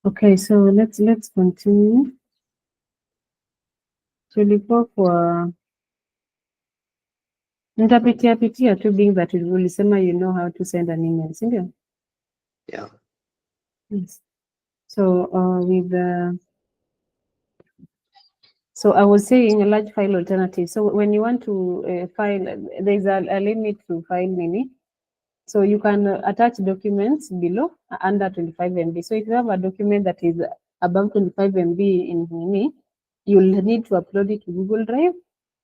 Okay, so let's continue. Tulikuwa kwa nitapitia tu being that ulisema you know how to send an email, si ndio? Yeah. Yes. So so I was saying a large file alternative. So when you want to file, there's a limit to file mini. So you can attach documents below under 25 MB. So if you have a document that is above 25 MB in mini, you'll need to upload it to Google Drive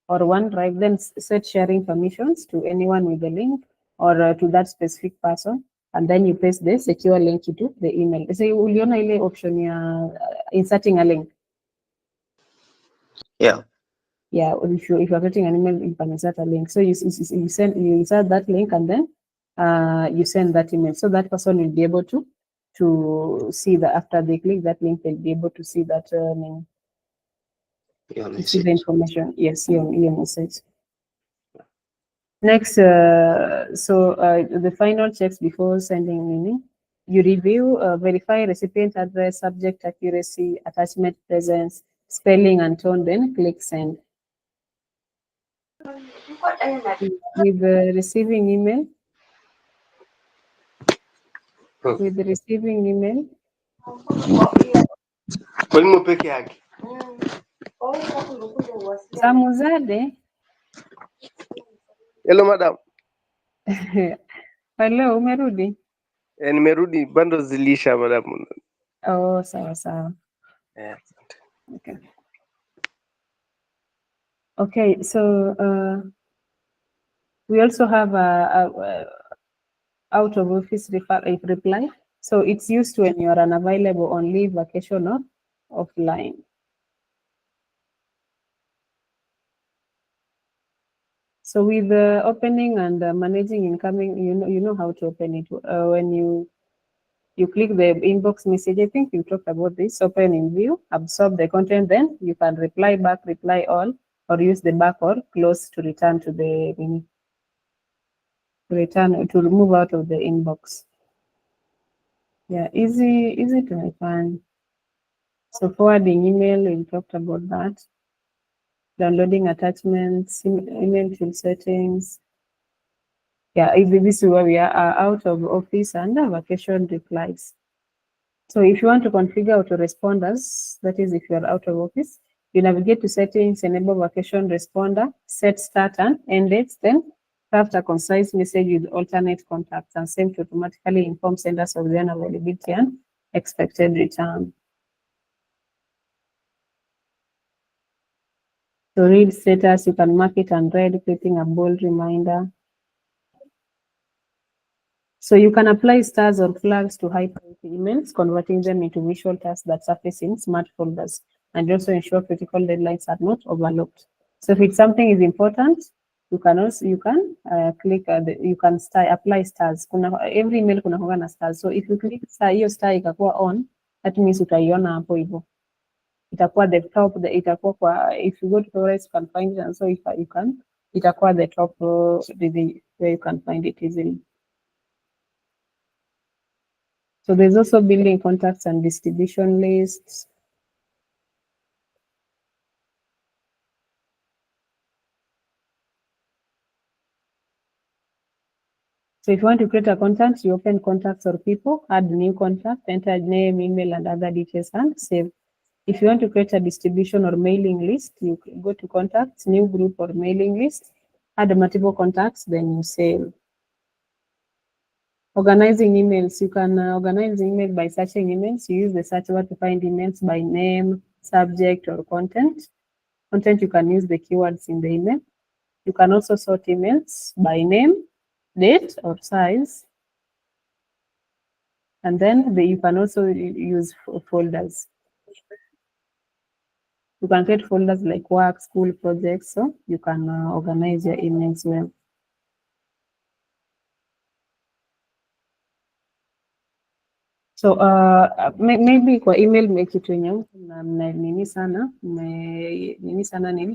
or OneDrive, then set sharing permissions to anyone with the link or to that specific person, and then you paste the secure link to the email. So uliona ile option ya inserting a link. Yeah. Yeah, if you're getting an email, you can insert a link. So you insert that link, and then you send that email. So that person will be able to see that after they click that link, they'll be able to see that to see the information. Yes, your message. Next, the final checks before sending meaning. You review, verify recipient address, subject accuracy, attachment presence, spelling and tone, then click send. With the receiving email, with the receiving email. Samuzade. Hello madam. Hello, umerudi? Nimerudi, bando zilisha madam. Oh, sawa. Yeah. Okay. Okay, so we also have a out of office reply. So it's used when you are unavailable on leave, vacation, or offline. So with the opening and managing incoming, you know how to open it. When you click the inbox message, I think you talked about this, open in view, absorb the content, then you can reply back, reply all, or use the back or close to return to the to remove out of the inbox. Yeah, easy to find. So forwarding email, we talked about that. Downloading attachments, email tool settings. Yeah, this is where we are out of office and vacation replies. So if you want to configure autoresponders, that is if you are out of office, you navigate to settings, enable vacation responder, set start and end dates, then craft a concise message with alternate contacts and send to automatically inform senders of their availability and expected return. So read status, you can mark it and red, creating a bold reminder. So you can apply stars or flags to high priority emails, converting them into visual tasks that surface in smart folders, and also ensure critical deadlines are not overlooked. So if it's something is important, you can click you can apply stars. Every email kuna huwa na stars. So if you click star, hiyo star ikakuwa on, that means utaiona hapo hivyo. Itakuwa the top, itakuwa kwa, if you go to Cohort, you can find it, and so if you can, itakuwa the top where you can find it easily. So there's also building contacts and distribution lists. So if you want to create a contact, you open contacts or people, add new contact, enter name, email, and other details, and save. If you want to create a distribution or mailing list, you go to contacts, new group or mailing list, add multiple contacts, then you save. Organizing emails, you can organize email by searching emails. You use the search bar to find emails by name, subject, or content. Content, you can use the keywords in the email. You can also sort emails by name, date, or size. And then you can also use folders. You can create folders like work, school projects, so you can organize your emails well. So maybe kwa email kitu yenye nini sana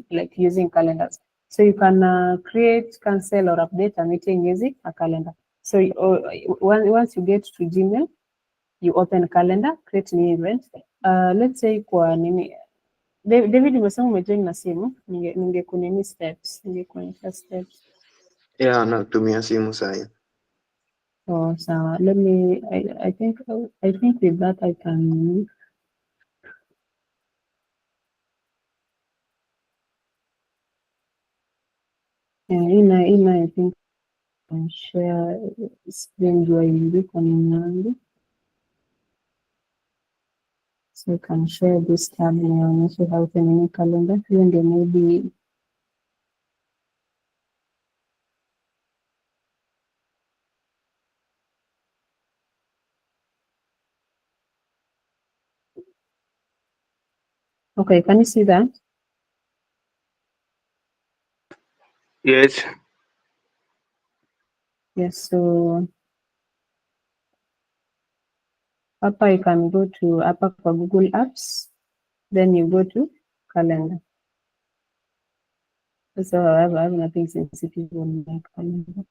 like using calendars. So you can create, cancel, or update a meeting using a calendar. So once you get to Gmail, you open calendar, create new event. Let's say kwa nini David umesema umejoin na simu, ningekunini steps, ningekuonyesha steps. Yeah, natumia simu sahi. Oh, sawa. Let me, I think with that I can, ina I think I can share screen juu aingi kwa nini yangu. So you can share this tab nionyeshe how to nini calendar. Hiyo ndio maybe okay, can you see that? Yes. Yes, so hapa you can go to hapa kwa Google Apps, then you go to calendar. So I have nothing sensitive on my calendar.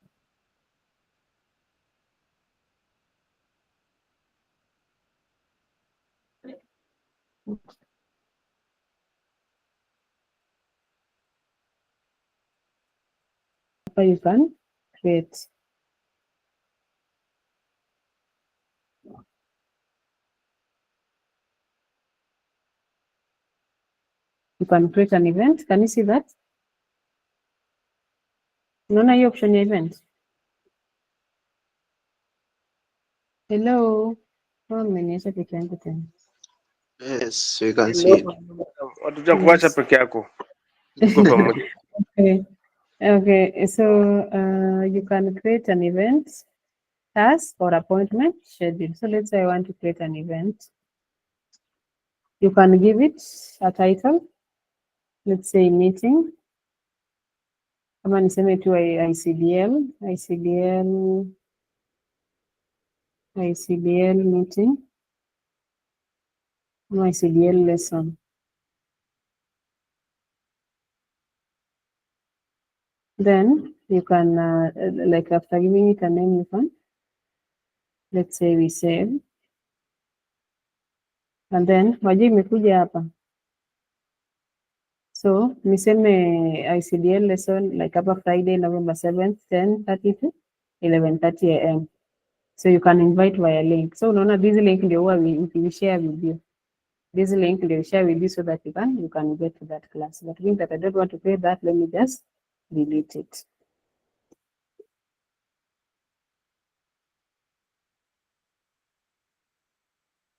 Hapa you can create. You can create an event. Can you see that? Unaona hiyo option ya event? Hello. Umeniacha peke yangu tena. Yes, we can see it. Watuja kuacha Yes. peke yako. Tuko pamoja. Okay. Okay. So you can create an event, task or appointment schedule. So let's say I want to create an event. You can give it a title. Let's say meeting. Kama niseme tu ICDL meeting. ICDL lesson. Then you can, like after giving it a name, you can, let's say we save. And then, waje imekuja hapa. So, niseme ICDL lesson, like hapa Friday, November 7th, 10:30 to 11:30 a.m. So you can invite via link. So, unaona this link ndio huwa we share with you. This link ndio we share with you so that you can get to that class. But being that I don't want to pay that, let me just delete it.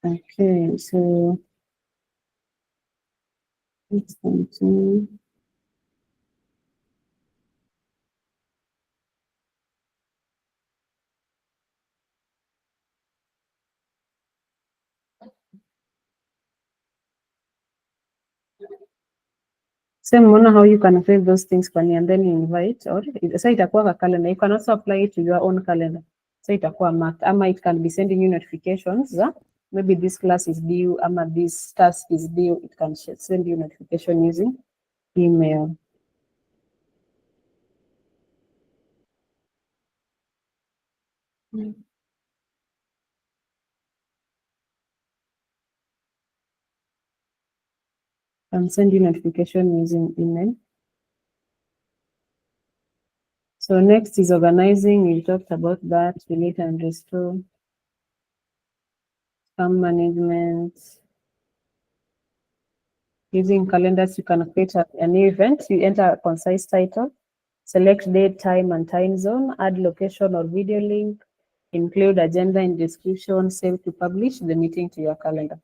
Okay, so let's continue. So mona how you can create those things kwani and then you invite or so itakuwa kwa calendar. You can also apply it to your own calendar. So itakuwa marked ama it can be sending you notifications za maybe this class is due ama this task is due. It can send you notification using email. Can send you notification using email. So next is organizing. We talked about that. Delete and restore. Spam management. Using calendars, you can create a new event. You enter a concise title, select date, time, and time zone, add location or video link, include agenda in description, save to publish the meeting to your calendar.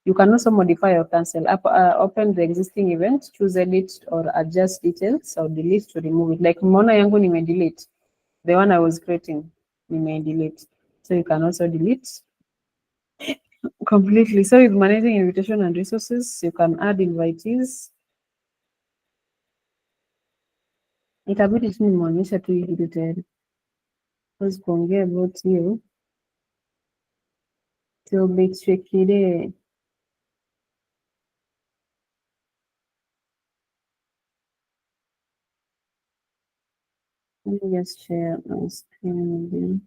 You can also modify or cancel. Open the existing event, choose edit or adjust details or delete to remove it. Like mona yangu nime delete. The one I was creating, nime delete. So you can also delete completely. So with managing invitation and resources, you can add invitees. Itabidi tu nimeonyesha tu hii kitu tayari. Because kuongea about you till bit tricky there. Let me just share my screen again.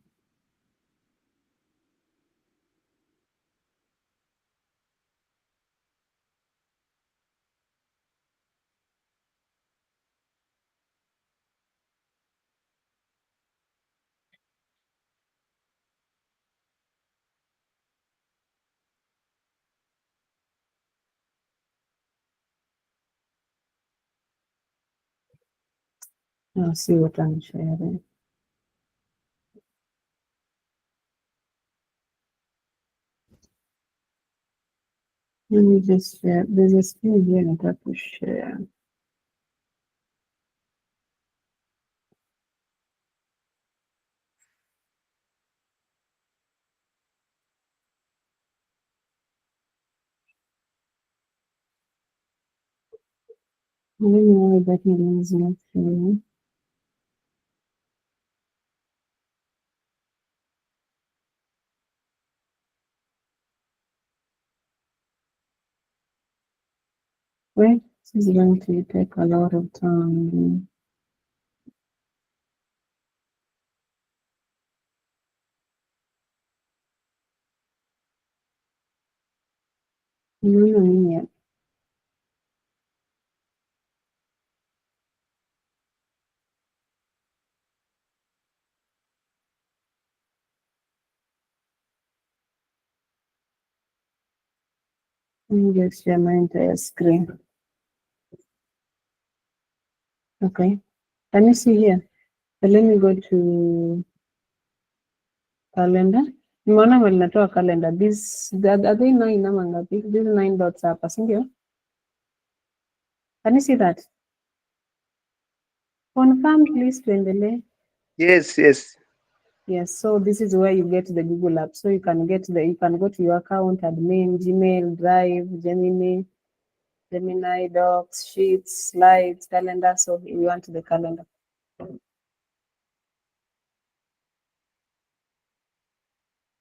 I'll see what I'm sharing. Let me just share. There's a screen here I got to share. I don't know why that one is not showing. Wait, this is going to take a lot of time. No, yet. Let me just share my entire screen. Okay. Can you see here? So let me go to calendar. Nimeona mali natoa calendar. Are they 9 ama ngapi? These 9 dots hapa, si ndio? Can you see that? Confirm please tuendelee. Yes, yes. Yes, so this is where you get the Google app. So you can go to your account, admin, Gmail, Drive, Gemini, Docs, Sheets, Slides, Calendar. So you want the calendar.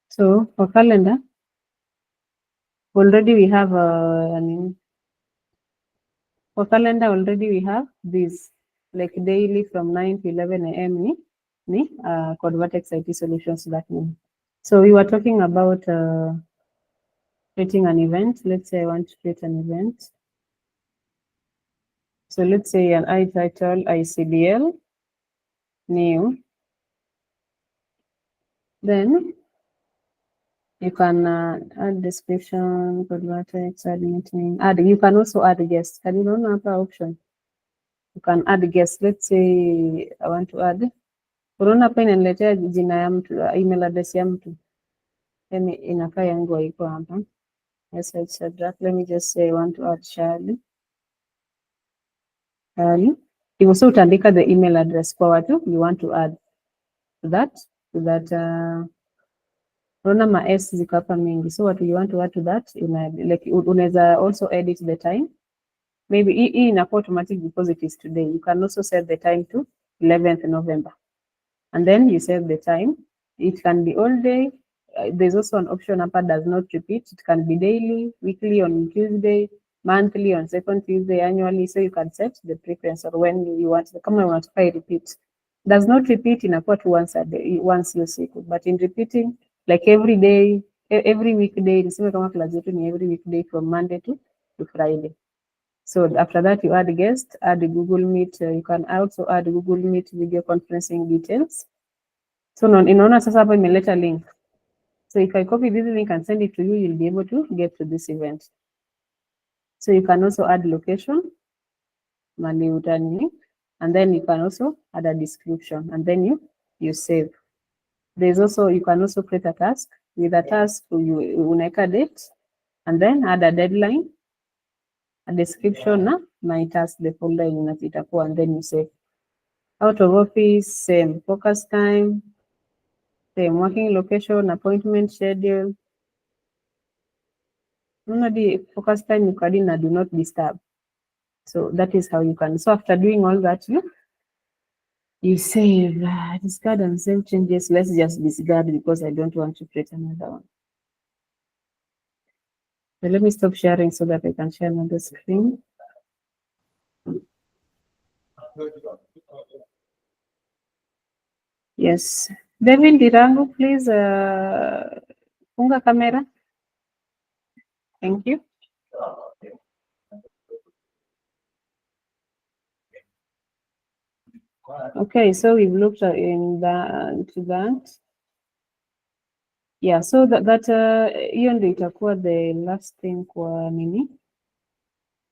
So for calendar, already we have for calendar already we have this, like daily from 9 to 11 a.m. Codevertex IT solutions that mean. So we were talking about creating an event. Let's say I want to create an event. So let's say an I title ICDL new. Then you can add description, Codevertex, add meeting, add. You can also add guests. Can you know another option? You can add guests. Let's say I want to add. Unaona hapa inaniletea jina ya mtu, email address ya mtu. Yaani inakaa yangu haiko hapa. Yes, it's a draft. Let me just say I want to add Shali. Hivyo so utaandika the email address kwa watu you want to add to that unaona ma s ziko hapa mingi, so what you want to add to that like unaweza also edit the time. Maybe hii inakuwa automatic because it is today. You can also set the time to 11th November and then you set the time. It can be all day. There's also an option hapa does not repeat. It can be daily, weekly on Tuesday, monthly on second Tuesday, annually. So you can set the preference or when you want. Kama unataka repeat, does not repeat inakuwa tu once a day, once hiyo siku. But in repeating like every day, every weekday, niseme kama class yetu ni every weekday from Monday to Friday. So after that you add guest, add Google Meet. You can also add Google Meet video conferencing details. So inaona sasa hapa imeleta link. So if I copy this link and send it to you, you'll be able to get to this event. So you can also add location, mali utani, and then you can also add a description and then you save. There's also, you can also create a task. With a task, you unaweka date and then add a deadline, a description na my task, the folder itakuwa, and then you save. Out of office, same focus time, same working location, appointment schedule. The focus time you can in do not disturb. So that is how you can. So after doing all that, you save, discard and save changes. Let's just discard because I don't want to create another one. So let me stop sharing so that I can share on the screen. Yes, David Dirango, please funga camera. Thank you. Okay, so we've looked into that. Yeah, so that hiyo ndio itakuwa the last thing kwa nini.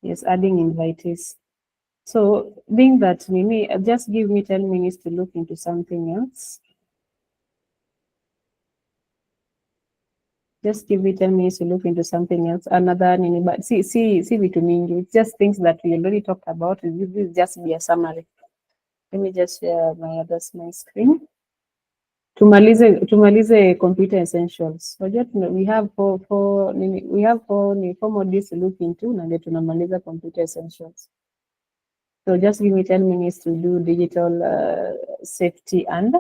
Yes, adding invitees. So being that Mimi, just give me 10 minutes to look into something else. Just give me 10 minutes to look into something else. Another nini, but see vitu mingi. It's just things that we already talked about. This will just be a summary. Let me just share my screen. Tumalize computer essentials. We have four modules to look into na ndio tunamaliza computer essentials. So just give me 10 minutes to do digital safety and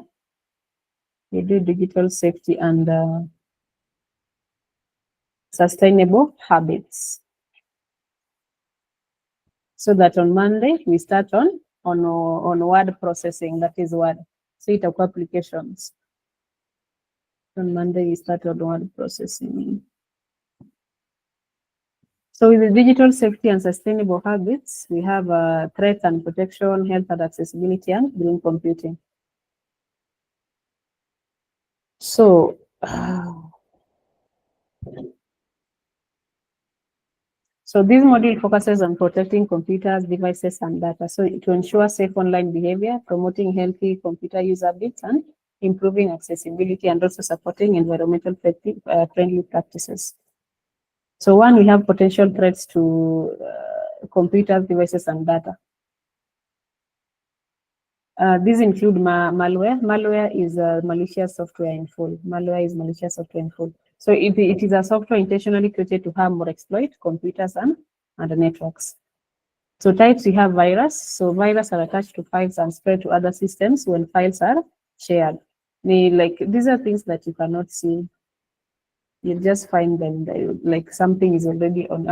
sustainable habits. So that on Monday we start on word processing, that is word. So itakuwa applications. On Monday we start on word processing. So with the digital safety and sustainable habits, we have threat and protection, health and accessibility, and green computing. So this module focuses on protecting computers, devices, and data. So to ensure safe online behavior, promoting healthy computer use habits, and improving accessibility, and also supporting environmental friendly practices. So one, we have potential threats to computers, devices, and data. These include malware. Malware is malicious software in full. Malware is malicious software in full. So it is a software intentionally created to harm or exploit computers and networks. So types, we have virus. So viruses are attached to files and spread to other systems when files are shared. These are things that you cannot see. You'll just find them like something is already on.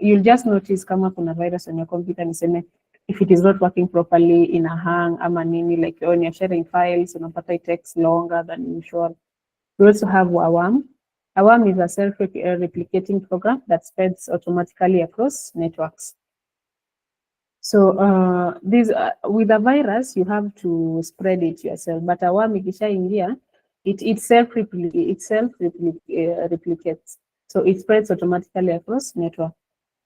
You'll just notice kama kuna virus on your computer, niseme if it is not working properly, in a hang, ama nini, like when you're sharing files, unapata it takes longer than usual. We also have a worm. A worm is a self-replicating program that spreads automatically across networks. So with a virus, you have to spread it yourself, but a worm ikishaingia, it self-replicates. So it spreads automatically across network.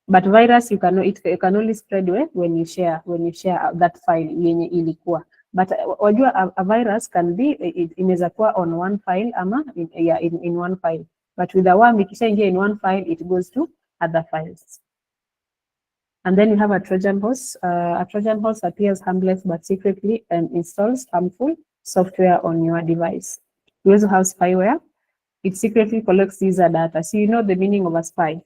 But virus, it can only spread when you share that file yenye ilikuwa. But wajua a virus can be inaweza kuwa on one file ama in one file. But with a worm ikishaingia in one file, it goes to other files. And then you have a Trojan horse. A Trojan horse appears harmless but secretly and installs harmful software on your device. You also have spyware. It secretly collects user data. So you know the meaning of a spy.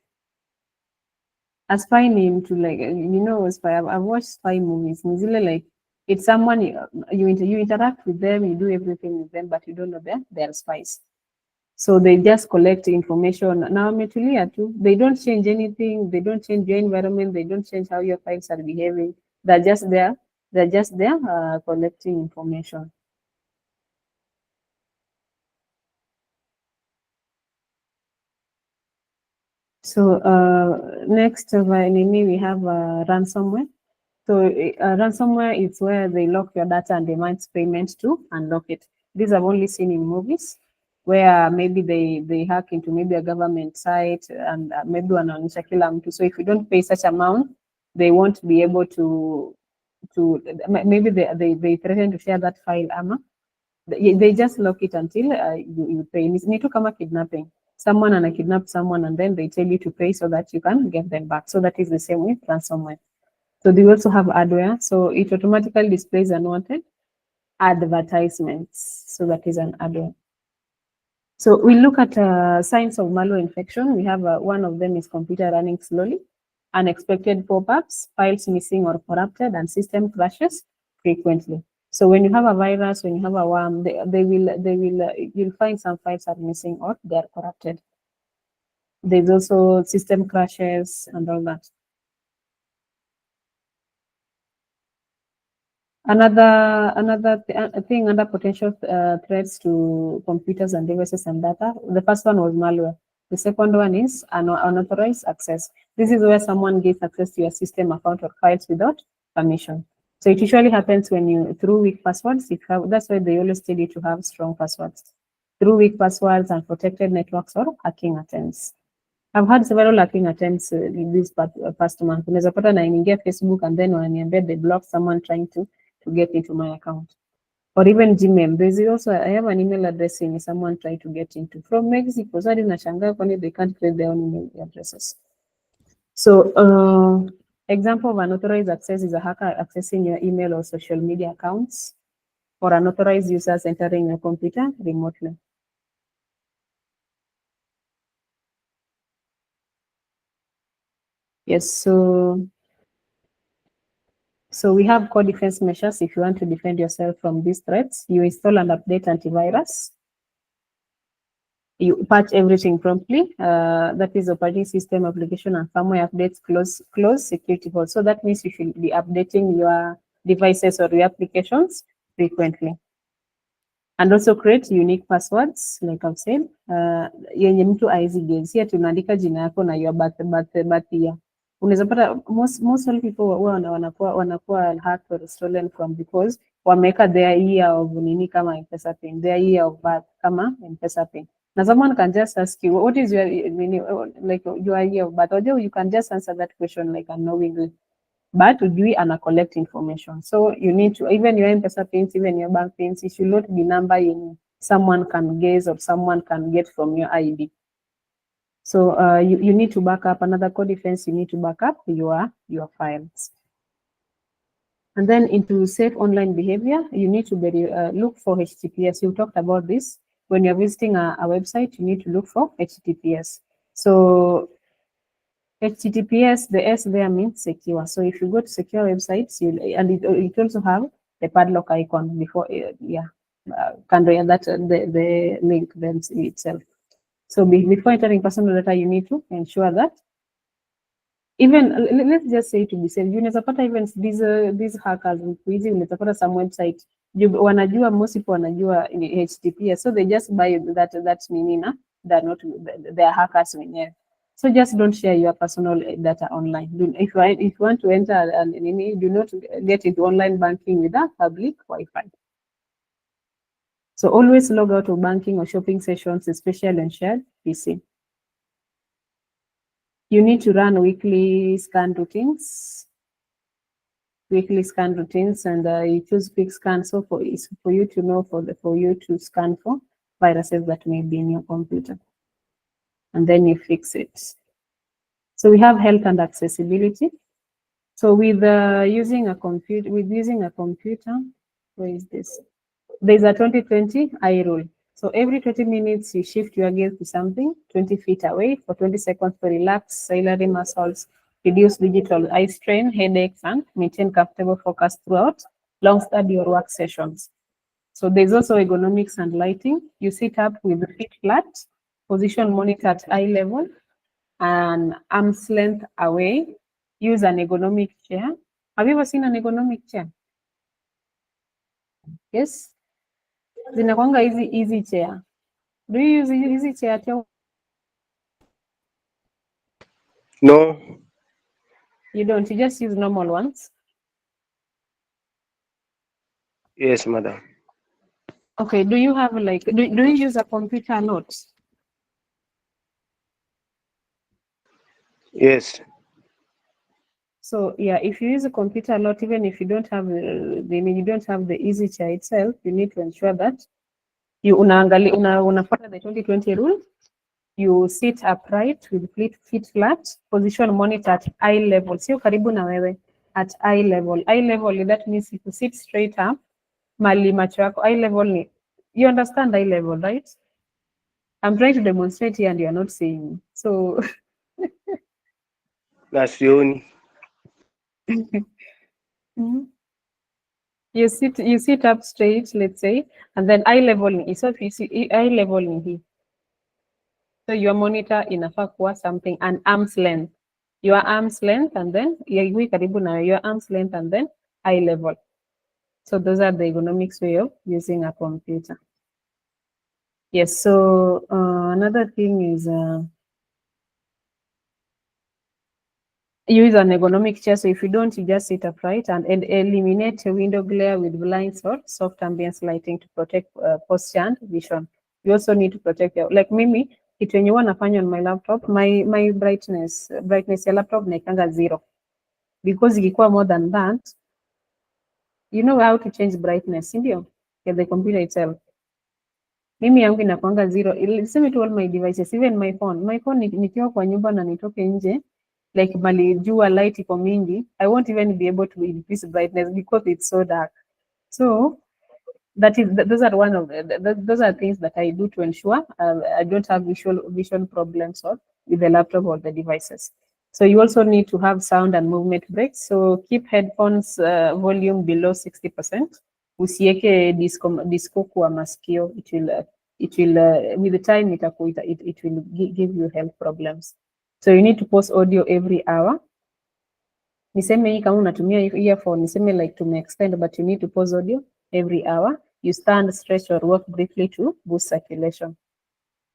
A spy name to spy. I've watched spy movies. Like it's someone you interact with them, you do everything with them, but you don't know they're spies. So they just collect information. Now, they don't change anything. They don't change your environment. They don't change how your files are behaving. They're just there. Collecting information. So next, we have ransomware. So ransomware is where they lock your data and demand payment to unlock it. These I've only seen in movies, where maybe they hack into maybe a government site and maybe wanaonyesha kila mtu. So if you don't pay such amount, they won't be able to maybe they threaten to share that file ama they just lock it until you pay. Ni tu kama kidnapping. Someone and kidnap someone and then they tell you to pay so that you can get them back. So that is the same with ransomware. So they also have adware. So it automatically displays unwanted advertisements. So that is an adware. So we look at signs of malware infection. We have one of them is computer running slowly, unexpected pop-ups, files missing or corrupted, and system crashes frequently. So when you have a virus, when you have a worm, you'll find some files are missing or they're corrupted. There's also system crashes and all that. Another thing under potential threats to computers and devices and data. The first one was malware. The second one is unauthorized access. This is where someone gets access to your system account or files without permission. So it usually happens when you through weak passwords. That's why they always tell you to have strong passwords. Through weak passwords and protected networks or hacking attempts. I've had several hacking attempts this past month. Unaweza pata naingia Facebook and then wananiambia they block someone trying to get into my account. Or even Gmail. There's also, I have an email address saying someone tried to get into from Mexico. So I didn't nashangaa kwani they can't create their own email addresses. So example of unauthorized access is a hacker accessing your email or social media accounts, or unauthorized users entering your computer remotely. Yes, so we have core defense measures. If you want to defend yourself from these threats, you install and update antivirus. You patch everything promptly. That is operating system, application, and firmware updates, close security holes. So that means you should be updating your devices or your applications frequently. And also create unique passwords, like I've said, yenye mtu haizi guess. Here tunaandika jina yako na your birth year. Unaweza pata most people wanakuwa hacked or stolen from because wameka their year of nini kama M-Pesa pin, their year of birth kama M-Pesa pin. Now someone can just ask you, what is your like your year of birth? Or you can just answer that question like unknowingly. But ujui ana collect information. So you need to, even your M-Pesa pins, even your bank pins, it should not be number in someone can guess or someone can get from your ID. So you need to back up another core defense. You need to back up your files. And then into safe online behavior, you need to look for HTTPS. You talked about this. When you're visiting a website, you need to look for HTTPS. So HTTPS, the S there means secure. So if you go to secure websites, and it also have the padlock icon before, can that the link them itself. So before entering personal data, you need to ensure that even let's just say to be safe, unaweza pata even these hackers hizi, unaweza pata some website wanajua, most people wanajua HTTPS, so they just buy that nini na they're not, they are hackers wenyewe. So just don't share your personal data online. If you want to enter and do not get into online banking with a public Wi-Fi. So always log out of banking or shopping sessions, especially on shared PC. You need to run weekly scan routines. And you choose quick scan. So for you to know for you to scan for viruses that may be in your computer, and then you fix it. So we have health and accessibility. So with using a computer, where is this? There's a 20-20 eye rule. So every 20 minutes, you shift your gaze to something 20 feet away for 20 seconds to relax ciliary muscles, reduce digital eye strain, headaches, and maintain comfortable focus throughout long study or work sessions. So there's also ergonomics and lighting. You sit up with the feet flat, position monitor at eye level, and arm's length away. Use an ergonomic chair. Have you ever seen an ergonomic chair? Yes. Zinakwanga easy chair. Do you use easy chair too? No. You don't. You just use normal ones. Yes, madam. Okay. Do you have like? Do you use a computer a lot? Yes. So yeah, if you use a computer a lot, even if you don't have the easy chair itself, you need to ensure that you unafuata the 20-20 rule. You sit upright with feet flat, position monitor at eye level. Sio karibu na wewe, at eye level. Eye level, that means if you sit straight up, mali macho yako, eye level ni, you understand eye level, right? I'm trying to demonstrate here and you're not seeing me. So That's the only. you sit up straight, let's say, and then eye level ni, so if you see eye level ni hii. So your monitor inafaa kuwa something an arm's length. Your arm's length and then karibu na your arm's length and then eye level. So those are the ergonomics way of using a computer. Yes, so another thing is use an ergonomic chair. So if you don't, you just sit upright and eliminate window glare with blinds or soft ambience lighting to protect posture and vision. You also need to protect your, like Mimi, kitu yenye huwa nafanya on my laptop, my brightness ya laptop naikanga 0, because ikikuwa more than that, you know how to change brightness, ndio ya the computer itself. Mimi yangu inakuanga 0. Same to all my devices, even my phone nikiwa kwa nyumba na nitoke nje, like mali jua light iko mingi, I won't even be able to increase brightness because it's so dark. So those are one of those are things that I do to ensure I don't have visual problems with the laptop or the devices. So you also need to have sound and movement breaks. So keep headphones volume below 60%. Usieke disco kwa masikio. It will with the time it will give you health problems. So you need to pause audio every hour. Niseme hii kama unatumia earphone, niseme like to extend, but you need to pause audio every hour. You stand, stretch, or walk briefly to boost circulation,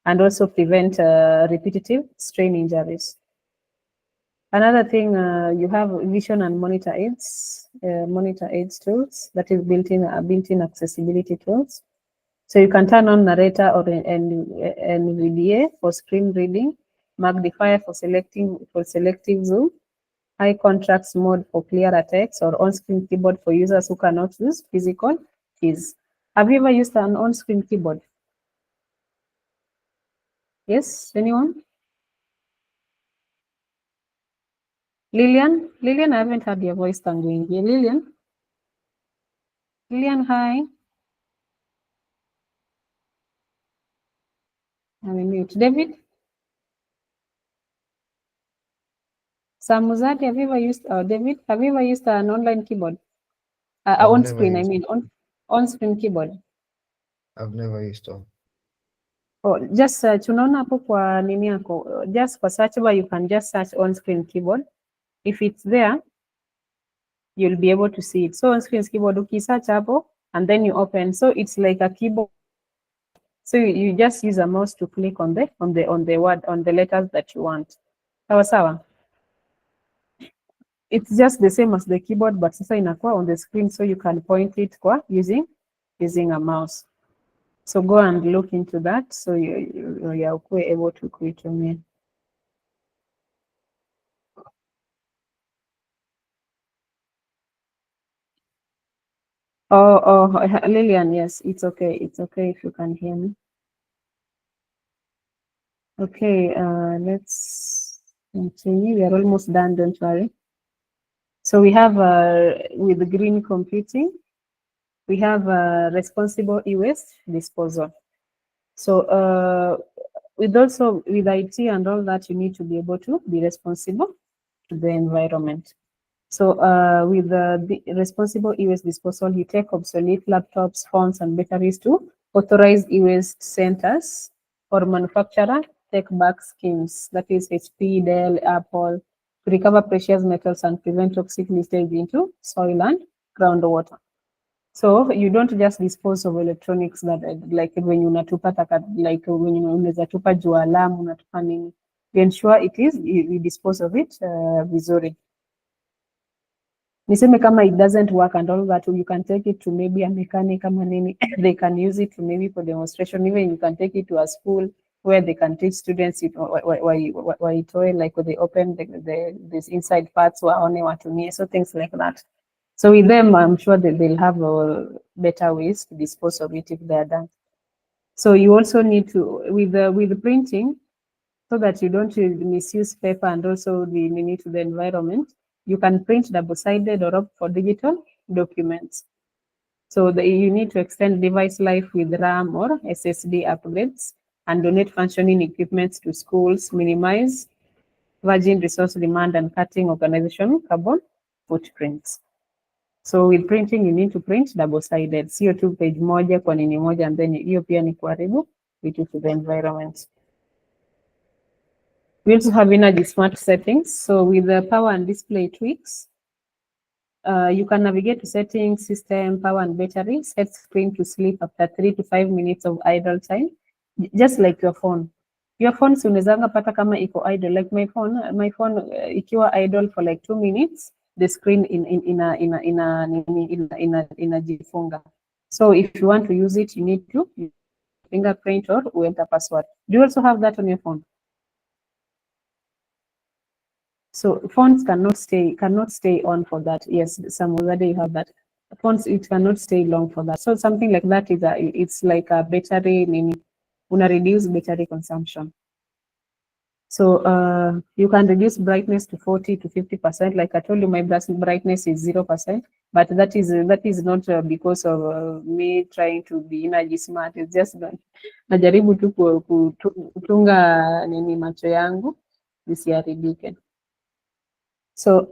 and also prevent repetitive strain injuries. Another thing, you have vision and monitor aids tools, that is built-in accessibility tools. So you can turn on narrator or NVDA for screen reading, magnifier for selective zoom, high contrast mode for clearer text, or on-screen keyboard for users who cannot use physical keys. Have you ever used an on-screen keyboard? Yes, anyone? Lillian, I haven't heard your voice tanguing here. Lillian, hi. I'm mute. David? Samuzati, have you ever used, David, have you ever used an online keyboard? On-screen, I mean, on-screen keyboard. I've never used one. Oh, just search, unaona hapo kwa nini yako, just for search bar, you can just search on-screen keyboard. If it's there, you'll be able to see it. So on-screen keyboard, ukisearch hapo, and then you open. So it's like a keyboard. So you just use a mouse to click on the word, on the letters that you want. Sawa. It's just the same as the keyboard, but sasa inakuwa on the screen, so you can point it kwa using a mouse. So go and look into that, so you're able to kuitumia. Oh, Lillian, yes, it's okay. It's okay if you can hear me. Okay, let's continue. We are almost done, don't worry. So we have, with green computing, we have responsible e-waste disposal. So with IT and all that, you need to be able to be responsible to the environment. So with the responsible e-waste disposal, you take obsolete laptops, phones, and batteries to authorized e-waste centers or manufacturer take-back schemes, that is HP, Dell, Apple, to recover precious metals and prevent toxic leakage into soil and groundwater. So you don't just dispose of electronics that like when unatupa like when unaweza tupa juu alarm unatupa nini. You ensure you dispose of it vizuri. Niseme kama it doesn't work and all that, you can take it to maybe a mechanic kama nini. They can use it to maybe for demonstration. Even you can take it to a school where they can teach students it waitoe, like when they open this inside parts waone watumie, so things like that. So with them, I'm sure that they'll have better ways to dispose of it if they're done. So you also need to, with the printing, so that you don't misuse paper and also the need to the environment, you can print double-sided or opt for digital documents. So you need to extend device life with RAM or SSD upgrades and donate functioning equipment to schools, minimize virgin resource demand and cutting organization carbon footprints. So with printing, you need to print double-sided, sio tu page moja kwa nini moja, and then hiyo pia ni kuharibu vitu to the environment. We also have energy smart settings. So with the power and display tweaks, you can navigate to settings, system, power and battery, set screen to sleep after 3 to 5 minutes of idle time, just like your phone. Your phone unawezanga pata kama iko idle, like my phone ikiwa idle for like 2 minutes, the screen inajifunga. So if you want to use it, you need to fingerprint or uenter password. Do you also have that on your phone? So phones cannot stay on for that. Yes, some other day you have that. Phones, it cannot stay long for that. So something like that is it's like a battery, una reduce battery consumption. So you can reduce brightness to 40 to 50%. Like I told you, my brightness is 0%, but that is not because of me trying to be energy smart. It's just that najaribu tu kutunga nini macho yangu isiharibike. So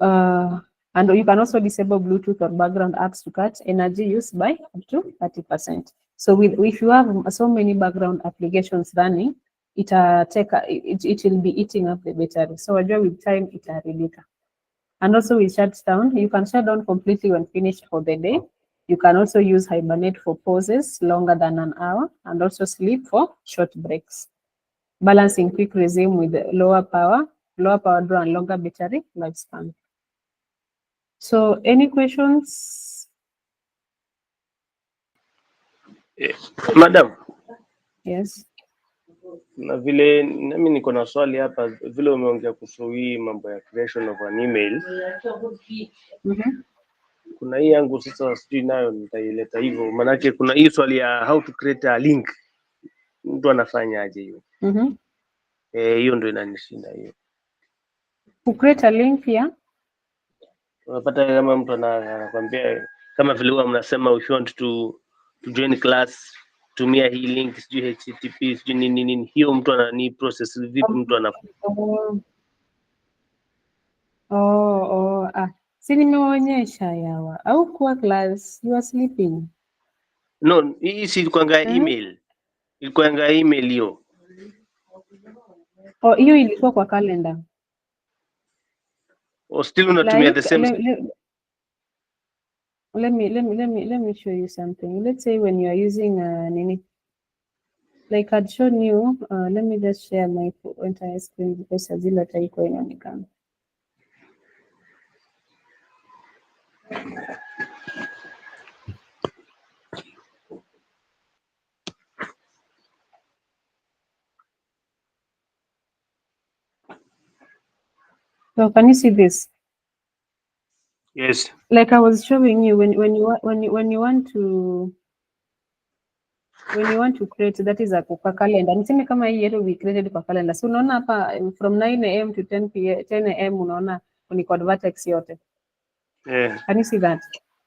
and you can also disable Bluetooth or background apps to cut energy use by up to 30%. So if you have so many background applications running, it will be eating up the battery. So with time it will. And also with shutdown, you can shut down completely when finished for the day. You can also use hibernate for pauses longer than an hour, and also sleep for short breaks. Balancing quick resume with lower power draw and longer battery lifespan. So any questions? Madam, Yes. na vile nami niko na swali hapa, vile umeongea kuhusu hii mambo ya creation of an email. Kuna hii yangu sasa, sijui nayo nitaileta hivyo, manake kuna hii swali ya how to create a link. Mtu anafanyaje hiyo? Hiyo ndio inanishinda hiyo. To create a link here. Unapata kama mtu anakuambia kama vile huwa mnasema if you want to join class, tumia hii link, sijui http, sijui nini. Hiyo mtu anani process vipi mtu Si nimeonyesha yawa au kwa class you are sleeping? No, hii si kwanga email. Ilikuanga email hiyo. Hiyo ilikuwa kwa calendar. Still unatumia the same. Let me show you something. Let's say when you are using nini, like I'd shown you, let me just share my entire screen because Azila taiko inaonekana. So can you see this? Yes. Like I was showing you, when you want to create, that is a kwa calendar. Niseme kama hii yetu we created kwa calendar. So unaona hapa from 9 a.m. to 10 a.m. unaona ni Codevertex yote. Yeah. Can you see that?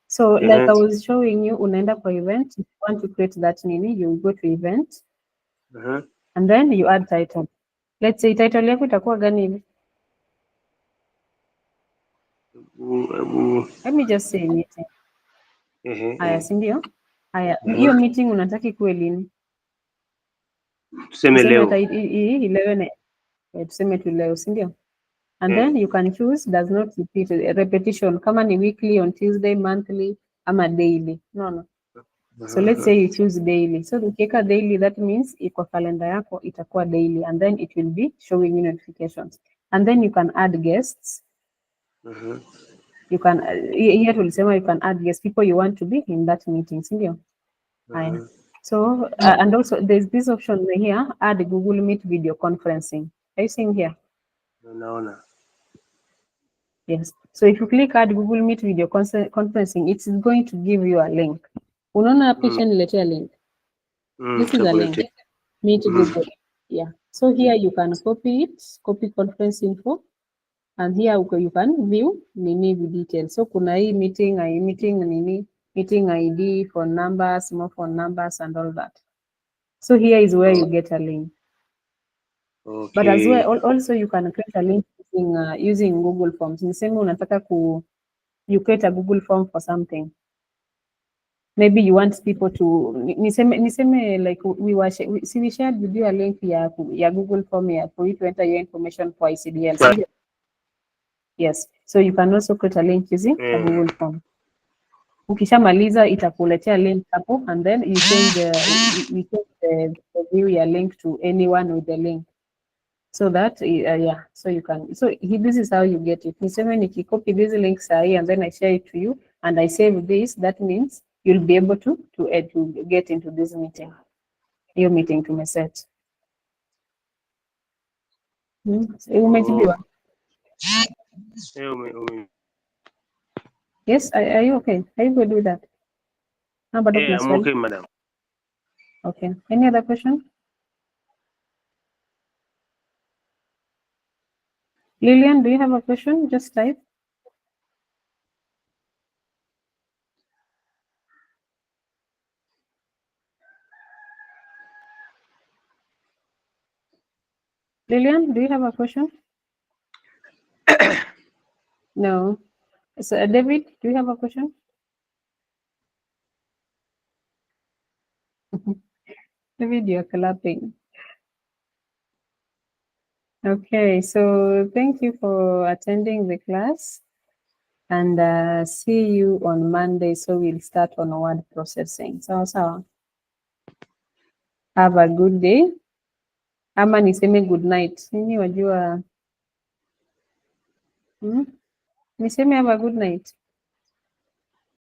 So like I was showing you, unaenda kwa event, if you want to create that nini, you go to event. And then you add title. Let's say title yako itakuwa gani hivi? Let me just say meeting. Haya, si ndio? Haya, hiyo meeting unataka ikuwe lini? Tuseme leo. 11 tuseme tu leo, si ndio? And then you can choose does not repeat repetition, kama ni weekly, on Tuesday, monthly ama daily. No. So let's say you choose daily. So ukiweka daily, that means iko calendar yako itakuwa daily, and then it will be showing you notifications. And then you can add guests. You can here tulisema you can add guests, people you want to be in that meeting, si ndio? So and also there's this option here, add Google Meet video conferencing. Are you seeing here? No. Yes. So if you click add Google Meet video conferencing, it's going to give you a link. Unaona picha niletea link. This is a link. Meet Google. Yeah. So here you can copy it, copy conference info, and here you can view nini the details. So kuna hii meeting ID, phone numbers, more phone numbers, and all that. So here is where you get a link. Okay. But as well, also you can create a link using Google Forms. Niseme unataka you create a Google form for something. Maybe you want people to niseme like we shared with you a link ya Google form ya for you to enter your information for ICDL. So, yes. So you can also create a link using a Google form. Ukishamaliza itakuletea link hapo, and then you change the view ya link to anyone with the link. So that so you can, so this is how you get it. Niseme nikicopy these links here and then I share it to you and I save this, that means you'll be able to get into this meeting. hiyo meeting tumeset. Umejibiwa? Yes, are you okay? Are you good with that? Bado kuna I'm swali? okay, madam. Okay. Any other question? Lillian, do you have a question? Just type. Lillian, do you have a question? No. So, David, do you have a question? David, you're clapping. Okay, so thank you for attending the class, and see you on Monday. So we'll start on word processing. So have a good day. Ama niseme good night. Nini wajua? Niseme have a good night.